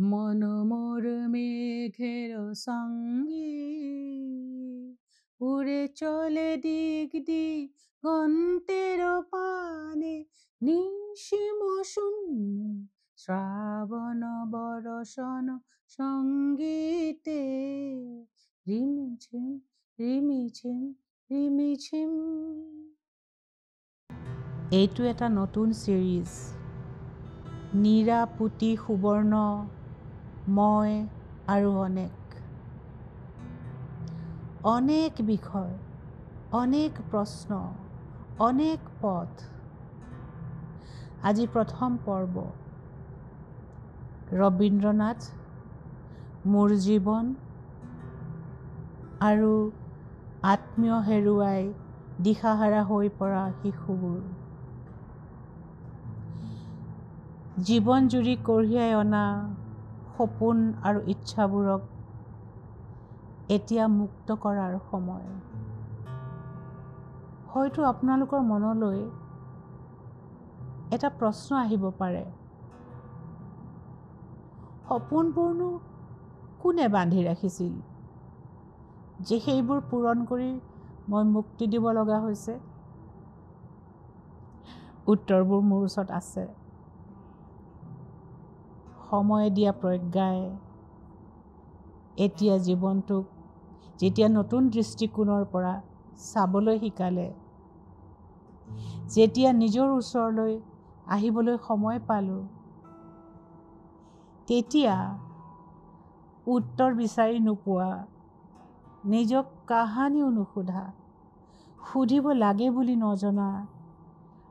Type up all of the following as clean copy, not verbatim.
মন মোর মেঘের সঙ্গে উড়ে চলে দিক দিগন্তের পানে, নিশিম শূন্য শ্রাবণ বরষণ সঙ্গীতে, রিমিঝিম রিমিঝিম রিমিঝিম। এইটো এটা নতুন ছিৰিজ। নীৰা পুতি সুবৰ্ণ, মই আৰু অনেক বিষয়, অনেক প্ৰশ্ন, অনেক পথ। আজি প্ৰথম পৰ্ব, ৰবীন্দ্ৰনাথ, মোৰ জীৱন আৰু আত্মীয় হেৰুৱাই দিশাহাৰা হৈ পৰা শিশুবোৰ। জীৱন জুৰি কঢ়িয়াই অনা সপোন আৰু ইচ্ছাবোৰক এতিয়া মুক্ত কৰাৰ সময়। হয়তো আপোনালোকৰ মনলৈ এটা প্ৰশ্ন আহিব পাৰে, সপোনবোৰনো কোনে বান্ধি ৰাখিছিল যে সেইবোৰ পূৰণ কৰি মই মুক্তি দিব লগা হৈছে? উত্তৰবোৰ মোৰ ওচৰত আছে। সময়ে দিয়া প্ৰজ্ঞাই এতিয়া জীৱনটোক যেতিয়া নতুন দৃষ্টিকোণৰ পৰা চাবলৈ শিকালে, যেতিয়া নিজৰ ওচৰলৈ আহিবলৈ সময় পালোঁ, তেতিয়া উত্তৰ বিচাৰি নোপোৱা, নিজক কাহানিও নুসুধা, সুধিব লাগে বুলি নজনা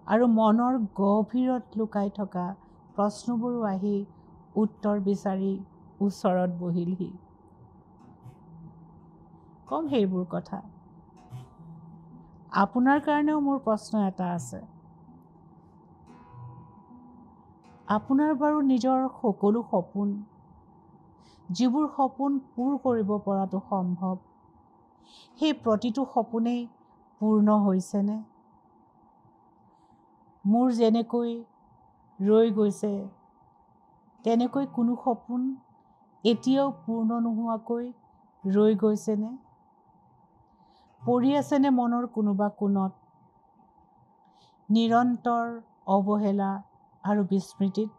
আৰু মনৰ গভীৰত লুকাই থকা প্ৰশ্নবোৰো আহি উত্তৰ বিচাৰি ওচৰত বহিলহি। কম সেইবোৰ কথা। আপোনাৰ কাৰণেও মোৰ প্ৰশ্ন এটা আছে। আপোনাৰ বাৰু নিজৰ সকলো সপোন, যিবোৰ সপোন পূৰ কৰিব পৰাটো সম্ভৱ, সেই প্ৰতিটো সপোনেই পূৰ্ণ হৈছেনে? মোৰ যেনেকৈ ৰৈ গৈছে, তেনেকৈ কোনো সপোন এতিয়াও পূৰ্ণ নোহোৱাকৈ ৰৈ গৈছেনে? পৰি আছেনে মনৰ কোনোবা কোণত নিৰন্তৰ অৱহেলা আৰু বিস্মৃতিত?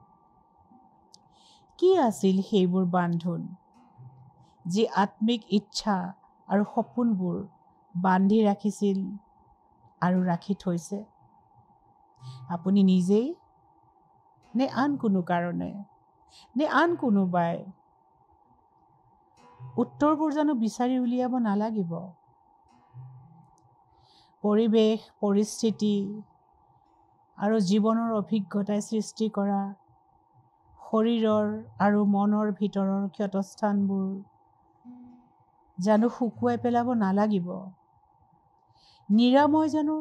কি আছিল সেইবোৰ বান্ধোন যি আত্মিক ইচ্ছা আৰু সপোনবোৰ বান্ধি ৰাখিছিল আৰু ৰাখি থৈছে? আপুনি নিজেই, নে আন কোনো কাৰণে, নে আন কোনোবাই? উত্তৰবোৰ জানো বিচাৰি উলিয়াব নালাগিব? পৰিৱেশ, পৰিস্থিতি আৰু জীৱনৰ অভিজ্ঞতাই সৃষ্টি কৰা শৰীৰৰ আৰু মনৰ ভিতৰৰ ক্ষতস্থানবোৰ জানো শুকুৱাই পেলাব নালাগিব? নিৰাময় জানো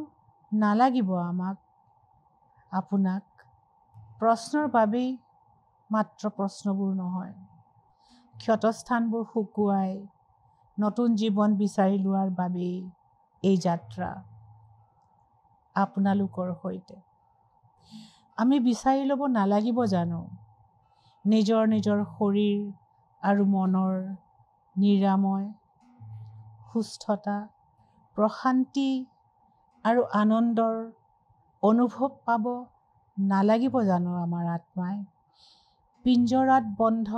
নালাগিব আমাক, আপোনাক? প্ৰশ্নৰ বাবেই মাত্ৰ প্ৰশ্নবোৰ নহয়, ক্ষতস্থানবোৰ শুকুৱাই নতুন জীৱন বিচাৰি লোৱাৰ বাবেই এই যাত্ৰা আপোনালোকৰ সৈতে। আমি বিচাৰি ল'ব নালাগিব জানো নিজৰ নিজৰ শৰীৰ আৰু মনৰ নিৰাময়, সুস্থতা, প্ৰশান্তি আৰু আনন্দৰ অনুভৱ পাব নালাগিব জানো আমাৰ আত্মাই? পিঞ্জৰাত বন্ধ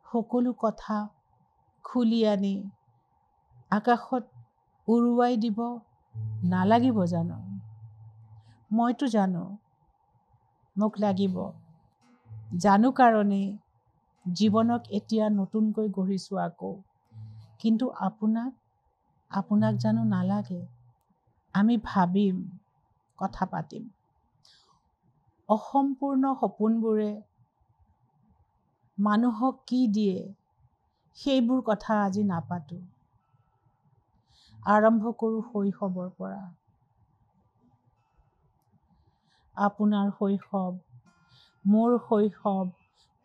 সকলো কথা খুলি আনি আকাশত উৰুৱাই দিব নালাগিব জানো? মইতো জানো, মোক লাগিব। জানো কাৰণেই জীৱনক এতিয়া নতুনকৈ গঢ়িছোঁ আকৌ। কিন্তু আপোনাক জানো নালাগে? আমি ভাবিম, কথা পাতিম। অসম্পূৰ্ণ সপোনবোৰে মানুহক কি দিয়ে সেইবোৰ কথা আজি নাপাতো। আৰম্ভ কৰোঁ শৈশৱৰ পৰা। আপোনাৰ শৈশৱ, মোৰ শৈশৱ,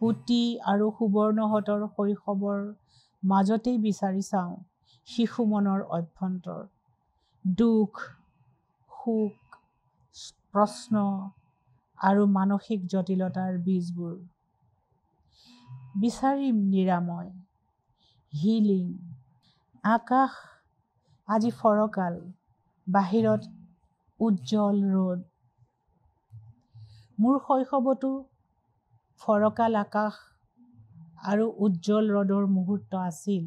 পুতি আৰু সুবৰ্ণহঁতৰ শৈশৱৰ মাজতেই বিচাৰি চাওঁ শিশু মনৰ অভ্যন্তৰ, দুখ, সুখ, প্ৰশ্ন আৰু মানসিক জটিলতাৰ বীজবোৰ। বিচাৰিম নিৰাময়, হিলিং। আকাশ আজি ফৰকাল, বাহিৰত উজ্জ্বল ৰ'দ। মোৰ শৈশৱতো ফৰকাল আকাশ আৰু উজ্জ্বল ৰ'দৰ মুহূৰ্ত আছিল।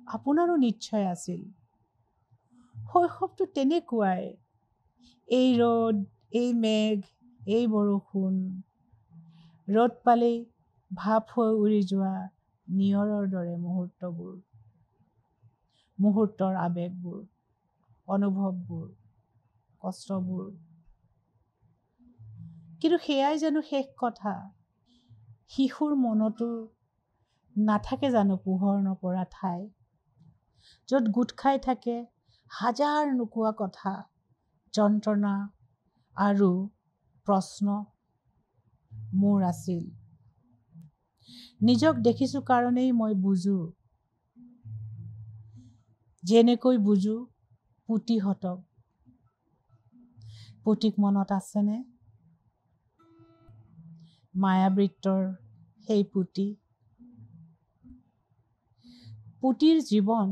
আপোনাৰো নিশ্চয় আছিল। শৈশৱটো তেনেকুৱাই, এই ৰ'দ, এই মেঘ, এই বৰষুণ। ৰ'দ পালেই ভাপ হৈ উৰি যোৱা নিয়ৰৰ দৰে মুহূৰ্তৰ আৱেগবোৰ, অনুভৱবোৰ, কষ্টবোৰ। কিন্তু সেয়াই জানো শেষ কথা? শিশুৰ মনতো নাথাকে জানো পোহৰ নপৰা ঠাই, য'ত গোট খাই থাকে হাজাৰ নোকোৱা কথা, যন্ত্ৰণা আৰু প্ৰশ্ন। মোৰ আছিল। নিজক দেখিছোঁ কাৰণেই মই বুজো, যেনেকৈ বুজো পুতিহঁতক। পুতিক মনত আছেনে? মায়াবৃত্তৰ সেই পুতি। পুতিৰ জীৱন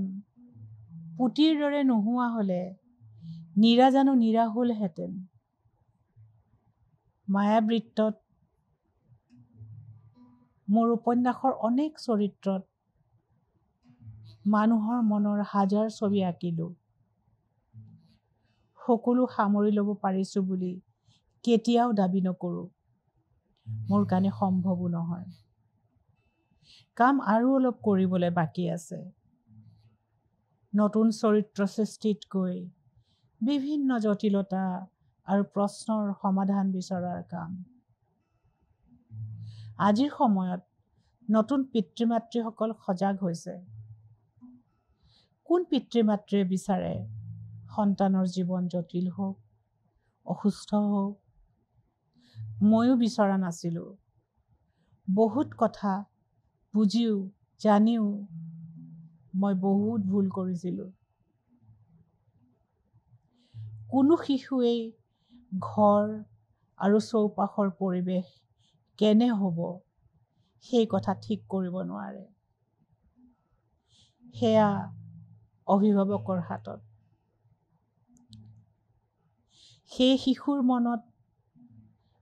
পুতিৰ দৰে নোহোৱা হ'লে নীৰা জানো নীৰা হ'লহেঁতেন? মায়াবৃত্তত মোৰ উপন্যাসৰ অনেক চৰিত্ৰত মানুহৰ মনৰ হাজাৰ ছবি আঁকিলোঁ। সকলো সামৰি ল'ব পাৰিছোঁ বুলি কেতিয়াও দাবী নকৰোঁ। মোৰ কাৰণে সম্ভৱো নহয়। কাম আৰু অলপ কৰিবলৈ বাকী আছে। নতুন চৰিত্ৰ সৃষ্টিতকৈ বিভিন্ন জটিলতা আৰু প্ৰশ্নৰ সমাধান বিচৰাৰ কাম। আজিৰ সময়ত নতুন পিতৃ-মাতৃসকল সজাগ হৈছে। কোন পিতৃ-মাতৃয়ে বিচাৰে সন্তানৰ জীৱন জটিল হওক, অসুস্থ হওক? ময়ো বিচৰা নাছিলোঁ। বহুত কথা বুজিও জানিও মই বহুত ভুল কৰিছিলোঁ। কোনো শিশুৱেই ঘৰ আৰু চৌপাশৰ পৰিৱেশ কেনে হ'ব সেই কথা ঠিক কৰিব নোৱাৰে। সেয়া অভিভাৱকৰ হাতত। সেই শিশুৰ মনত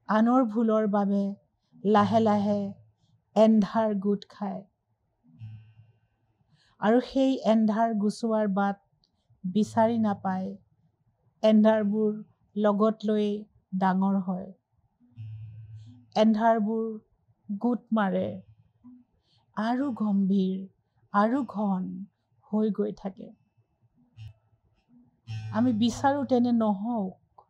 আনৰ ভুলৰ বাবে লাহে লাহে এন্ধাৰ গোট খায় আৰু সেই এন্ধাৰ গুচোৱাৰ বাট বিচাৰি নাপায় এন্ধাৰবোৰ লগত লৈ ডাঙৰ হয়। এন্ধাৰবোৰ গোট মাৰে আৰু গম্ভীৰ আৰু ঘন হৈ গৈ থাকে। আমি বিচাৰো তেনে নহওক,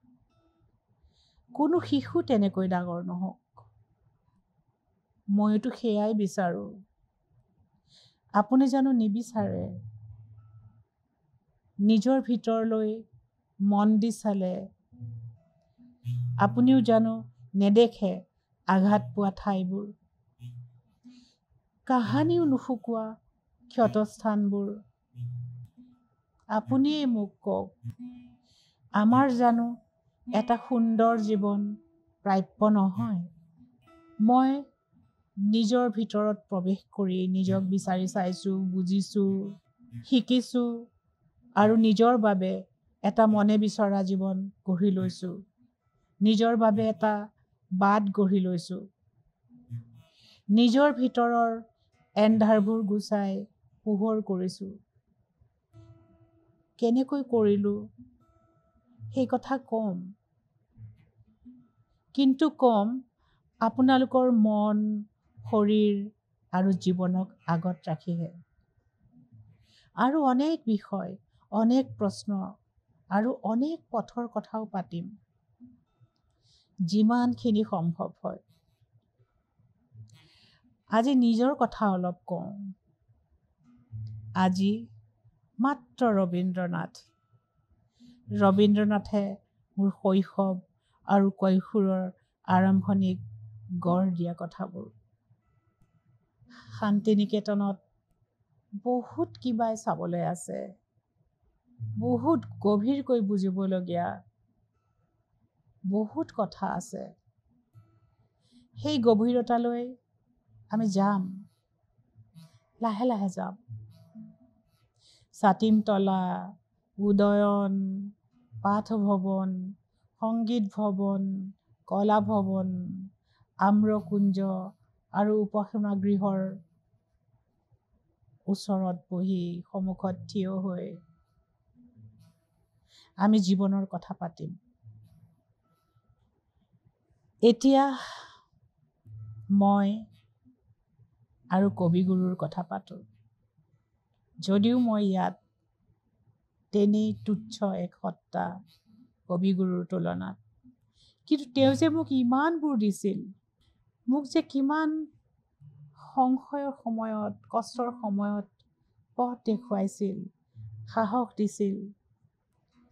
কোনো শিশু তেনেকৈ ডাঙৰ নহওক। ময়োতো সেয়াই বিচাৰো। আপুনি জানো নিবিচাৰে? নিজৰ ভিতৰলৈ মন দি চালে আপুনিও জানো নেদেখে আঘাত পোৱা ঠাইবোৰ, কাহানিও নুশুকোৱা ক্ষতস্থানবোৰ? আপুনিয়েই মোক কওক, আমাৰ জানো এটা সুন্দৰ জীৱন প্ৰাপ্য নহয়? মই নিজৰ ভিতৰত প্ৰৱেশ কৰি নিজক বিচাৰি চাইছোঁ, বুজিছোঁ, শিকিছোঁ আৰু নিজৰ বাবে এটা মনে বিচৰা জীৱন গঢ়ি লৈছোঁ। নিজৰ বাবে এটা বাট গঢ়ি লৈছোঁ। নিজৰ ভিতৰৰ এন্ধাৰবোৰ গুচাই পোহৰ কৰিছোঁ। কেনেকৈ কৰিলোঁ সেই কথা কম, কিন্তু কম আপোনালোকৰ মন, শৰীৰ আৰু জীৱনক আগত ৰাখিহে। আৰু অনেক বিষয়, অনেক প্ৰশ্ন আৰু অনেক পথৰ কথাও পাতিম, যিমানখিনি সম্ভৱ হয়। আজি নিজৰ কথা অলপ কওঁ। আজি মাত্ৰ ৰবীন্দ্ৰনাথে মোৰ শৈশৱ আৰু কৈশোৰৰ আৰম্ভণিক গঢ় দিয়া কথাবোৰ। শান্তিনিকেতনত বহুত কিবাই চাবলৈ আছে, বহুত গভীৰকৈ বুজিবলগীয়া বহুত কথা আছে। সেই গভীৰতালৈ আমি যাম, লাহে লাহে যাম। ছাতিমতলা, উদয়ন, পাঠ ভৱন, সংগীত ভৱন, কলা ভৱন, আম্ৰকুঞ্জ আৰু উপাসনা গৃহৰ ওচৰত বহি সন্মুখত থিয় হৈ আমি জীৱনৰ কথা পাতিম। এতিয়া মই আৰু কবিগুৰুৰ কথা পাতোঁ। যদিও মই ইয়াত তেনেই তুচ্ছ এক সত্তা কবিগুৰুৰ তুলনাত, কিন্তু তেওঁ যে মোক ইমানবোৰ দিছিল, মোক যে কিমান সংশয়ৰ সময়ত, কষ্টৰ সময়ত পথ দেখুৱাইছিল, সাহস দিছিল।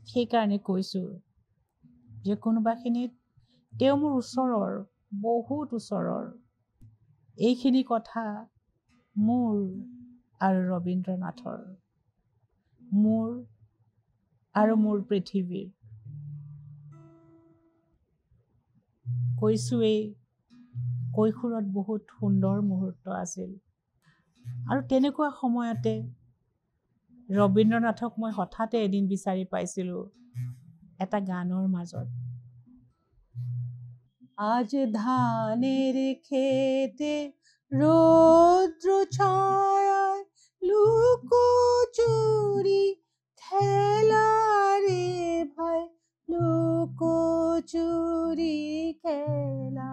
সেইকাৰণে কৈছোঁ যে কোনোবাখিনিত তেওঁ মোৰ ওচৰৰ, বহুত ওচৰৰ। এইখিনি কথা মোৰ আৰু ৰবীন্দ্ৰনাথৰ, মোৰ আৰু মোৰ পৃথিৱীৰ। কৈছোঁৱেই, কৈশোৰত বহুত সুন্দৰ মুহূৰ্ত আছিল, আৰু তেনেকুৱা সময়তে ৰবীন্দ্ৰনাথক মই হঠাতে এদিন বিচাৰি পাইছিলোঁ এটা গানৰ মাজত। আজ ধানের খেতে রৌদ্র ছায়ায় লুকোচুরি খেলা রে ভাই, লুকোচুরি খেলা।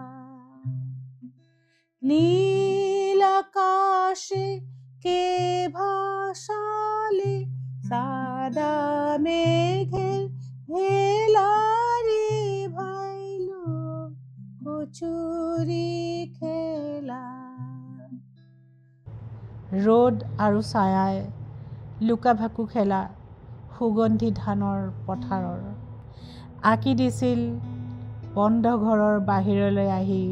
নীল আকাশে কে ভাসালে সাদা মেঘের ভেলা রে ভাই, লুকোচুরি খেলা। ৰ'দ আৰু ছায়াই লুকা ভাকু খেলা সুগন্ধি ধানৰ পথাৰৰ আঁকি দিছিল বন্ধ ঘৰৰ বাহিৰলৈ আহি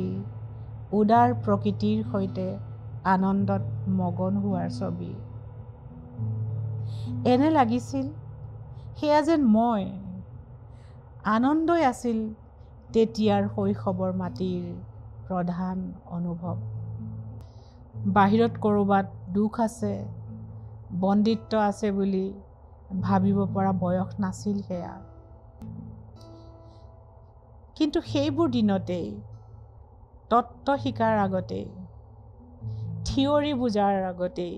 উদাৰ প্ৰকৃতিৰ সৈতে আনন্দত মগন হোৱাৰ ছবি। এনে লাগিছিল সেয়া যেন মই। আনন্দই আছিল তেতিয়াৰ শৈশৱৰ মাটিৰ প্ৰধান অনুভৱ। বাহিৰত ক'ৰবাত দুখ আছে, বন্দিত্ব আছে বুলি ভাবিব পৰা বয়স নাছিল সেয়া। কিন্তু সেইবোৰ দিনতেই, তত্ত্ব শিকাৰ আগতেই, থিয়ৰী বুজাৰ আগতেই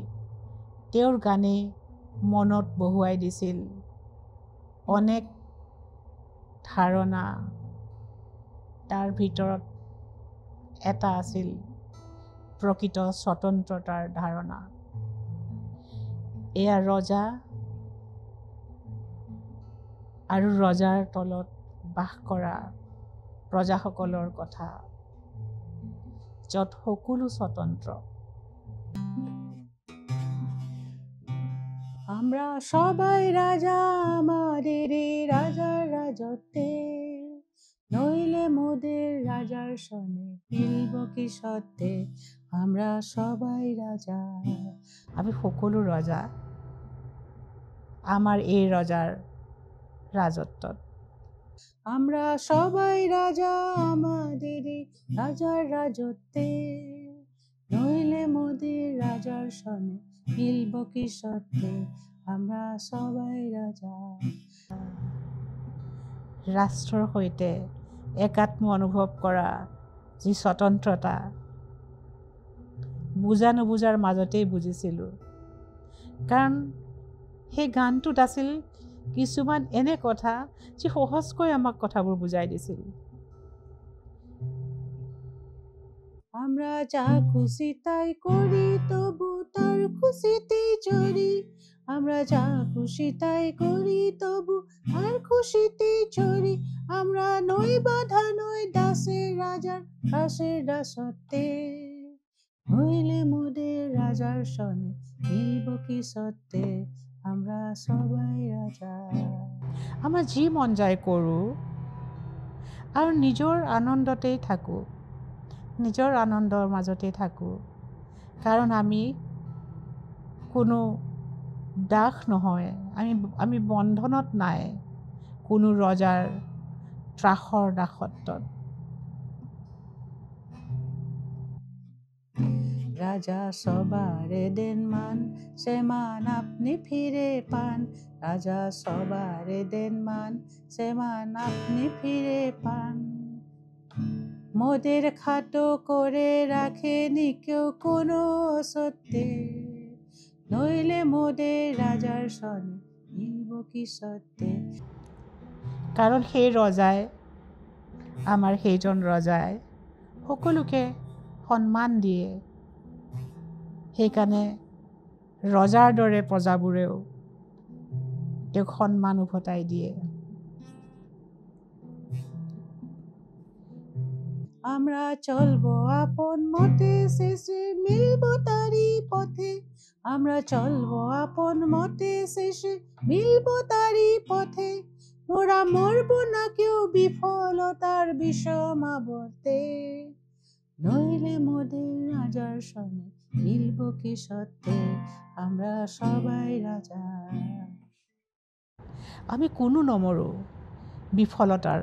তেওঁৰ গানে মনত বহুৱাই দিছিল অনেক ধাৰণা। তাৰ ভিতৰত এটা আছিল প্ৰকৃত স্বতন্ত্ৰতাৰ ধাৰণা। এয়া ৰজা আৰু ৰজাৰ তলত বাস কৰা প্ৰজাসকলৰ কথা, য'ত সকলো স্বতন্ত্র। আমরা সবাই রাজা আমাদের রাজার রাজত্বে, নইলে মোদের রাজার সনে মিলব কি সত্ত্বে। আমরা সবাই রাজা, আমি সকলো ৰজা আমাৰ এই ৰজাৰ ৰাজত্বত। আমৰা সবাই ৰাজা আমাদেৰ ৰাজাৰ ৰাজত্বে, নইলে মোদেৰ ৰাজাৰ সনে মিলব কি সত্ত্বে। আমৰা সবাই ৰাজা। ৰাষ্ট্ৰৰ সৈতে একাত্ম অনুভৱ কৰা যি স্বতন্ত্ৰতা, বুজা নুবুজাৰ মাজতেই বুজিছিলোঁ। কাৰণ সেই গানটোত আছিল কিছুমান এনে কথা যি সহজকৈ আমাক কথাবোৰ বুজাই দিছিল। আমরা যা খুশি তাই করি তবু তার খুশিতে চড়ি, আমরা যা খুশি তাই করি তবু তার খুশিতে চড়ি। আমরা নই বাধা নই দাসের রাজার দাসের দাসত্বে, নইলে মোদের রাজার সনে মিলব কি সত্ত্বে। আমরা সবাই রাজা। আমাৰ যি মন যায় কৰোঁ আৰু নিজৰ আনন্দতেই থাকোঁ, নিজৰ আনন্দৰ মাজতে থাকোঁ। কাৰণ আমি কোনো দাস নহয়, আমি বন্ধনত নাই কোনো ৰজাৰ ত্ৰাসৰ দাসত্বত। রাজা সবারে দেন মান, সে মান আপনি ফিরে পান। রাজা সবারে দেন মান, সে মান আপনি ফিরে পান। মোদের খাটো করে রাখেনি কেউ কোনো সত্যে, নইলে মোদের রাজার সনে মিলব কি সত্যে। কাৰণ সেই ৰজাই, আমাৰ সেইজন ৰজাই সকলোকে সন্মান দিয়ে। সেইকাৰণে ৰজাৰ দৰে প্ৰজাবোৰেও তেওঁক সন্মান উভতাই দিয়ে। আমরা চলবো আপন মতে, শেষে মিলব তারি পথে। আমরা চলবো আপন মতে, শেষে মিলব তারি পথে। মোরা মরব না কেউ বিফলতার বিষম আবর্তে, নইলে মোদের রাজার সনে মিলব কি সত্যে। আমরা সবাই রাজা। আমি কোনো নমৰো বিফলতাৰ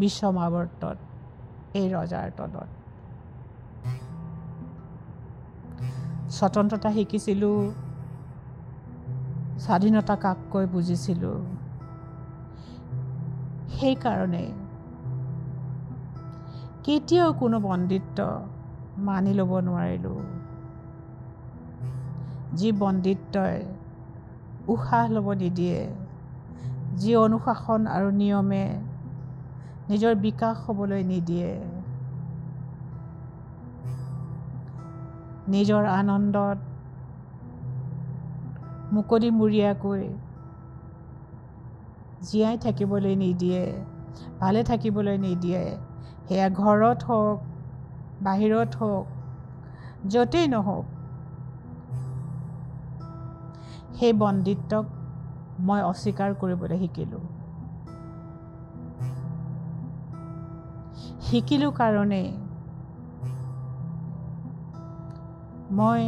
বিষম আৱৰ্তত, এই ৰজাৰ তলত। স্বতন্ত্ৰতা শিকিছিলোঁ, স্বাধীনতা কাককৈ বুজিছিলোঁ। সেইকাৰণে কেতিয়াও কোনো বন্দিত্ব মানি ল'ব নোৱাৰিলোঁ। যি বন্দিত্বই উশাহ ল'ব নিদিয়ে, যি অনুশাসন আৰু নিয়মে নিজৰ বিকাশ হ'বলৈ নিদিয়ে, নিজৰ আনন্দত মুকলিমূৰীয়াকৈ জীয়াই থাকিবলৈ নিদিয়ে, ভালে থাকিবলৈ নিদিয়ে, সেয়া ঘৰত হওক, বাহিৰত হওক, য'তেই নহওক, সেই বন্দিত্বক মই অস্বীকাৰ কৰিবলৈ শিকিলোঁ কাৰণে মই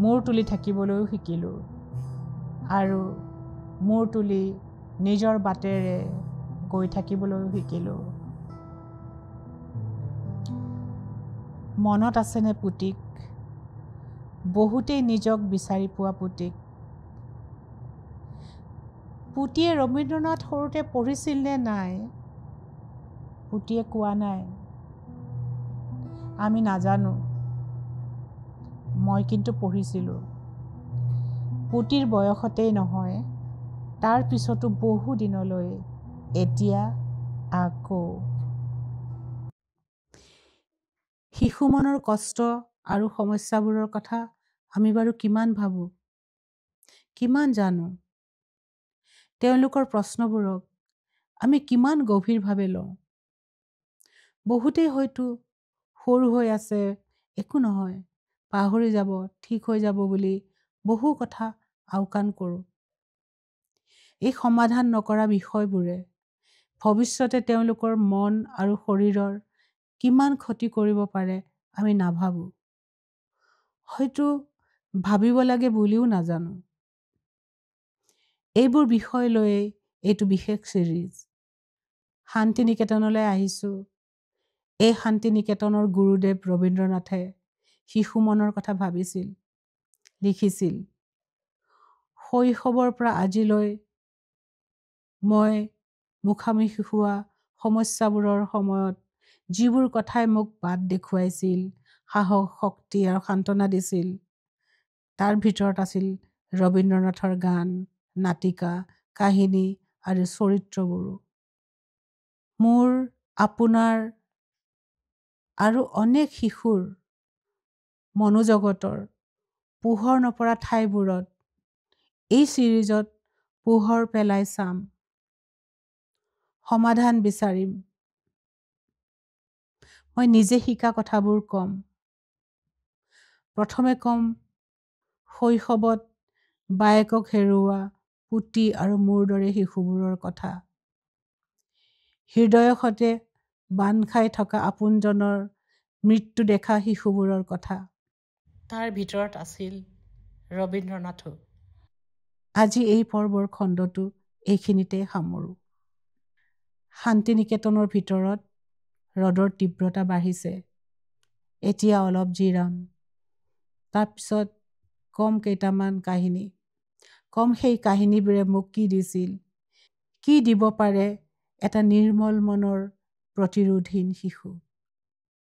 মূৰ তুলি থাকিবলৈও শিকিলোঁ, আৰু মূৰ তুলি নিজৰ বাটেৰে গৈ থাকিবলৈও শিকিলোঁ। মনত আছেনে পুতিক, বহুতেই নিজক বিচাৰি পোৱা পুতিক। পুতিয়ে ৰবীন্দ্ৰনাথ সৰুতে পঢ়িছিল নে নাই, পুতিয়ে কোৱা নাই। আমি নাজানো, মই কিন্তু পঢ়িছিলোঁ। পুতিৰ বয়সতেই নহয়, তাৰ পিছতো বহু দিনলৈ, এতিয়া আকৌ। শিশু মনৰ কষ্ট আৰু সমস্যাবোৰৰ কথা আমি বাৰু কিমান ভাবোঁ, কিমান জানো। তেওঁলোকৰ প্ৰশ্নবোৰক আমি কিমান গভীৰভাৱে লওঁ। বহুতেই হয়তো সৰু হৈ আছে, একো নহয়, পাহৰি যাব, ঠিক হৈ যাব বুলি বহু কথা আওকাণ কৰোঁ। এই সমাধান নকৰা বিষয়বোৰে ভৱিষ্যতে তেওঁলোকৰ মন আৰু শৰীৰৰ কিমান ক্ষতি কৰিব পাৰে আমি নাভাবোঁ। হয়তো ভাবিব লাগে বুলিও নাজানো। এইবোৰ বিষয় লৈয়ে এইটো বিশেষ চিৰিজ। শান্তি নিকেতনলৈ আহিছোঁ। এই শান্তি নিকেতনৰ গুৰুদেৱ ৰবীন্দ্ৰনাথে শিশু মনৰ কথা ভাবিছিল, লিখিছিল। শৈশৱৰ পৰা আজিলৈ মই মুখামুখি হোৱা সমস্যাবোৰৰ সময়ত যিবোৰ কথাই মোক বাট দেখুৱাইছিল, সাহস, শক্তি আৰু সান্তনা দিছিল, তাৰ ভিতৰত আছিল ৰবীন্দ্ৰনাথৰ গান, নাটিকা, কাহিনী আৰু চৰিত্ৰবোৰো। মোৰ, আপোনাৰ আৰু অনেক শিশুৰ মনোজগতৰ পোহৰ নপৰা ঠাইবোৰত এই চিৰিজত পোহৰ পেলাই চাম, সমাধান বিচাৰিম। মই নিজে শিকা কথাবোৰ ক'ম। প্ৰথমে ক'ম শৈশৱত বায়েকক হেৰুওৱা পুতি আৰু মোৰ দৰে শিশুবোৰৰ কথা। হৃদয়ৰ সৈতে বান্ধ খাই থকা আপোনজনৰ মৃত্যু দেখা শিশুবোৰৰ কথা। তাৰ ভিতৰত আছিল ৰবীন্দ্ৰনাথো। আজি এই পৰ্বৰ খণ্ডটো এইখিনিতে সামৰোঁ। শান্তি নিকেতনৰ ভিতৰত ৰ'দৰ তীব্ৰতা বাঢ়িছে। এতিয়া অলপ জিৰাম। তাৰপিছত কম কেইটামান কাহিনী। কম সেই কাহিনীবোৰে মোক কি দিছিল, কি দিব পাৰে এটা নিৰ্মল মনৰ প্ৰতিৰোধহীন শিশু।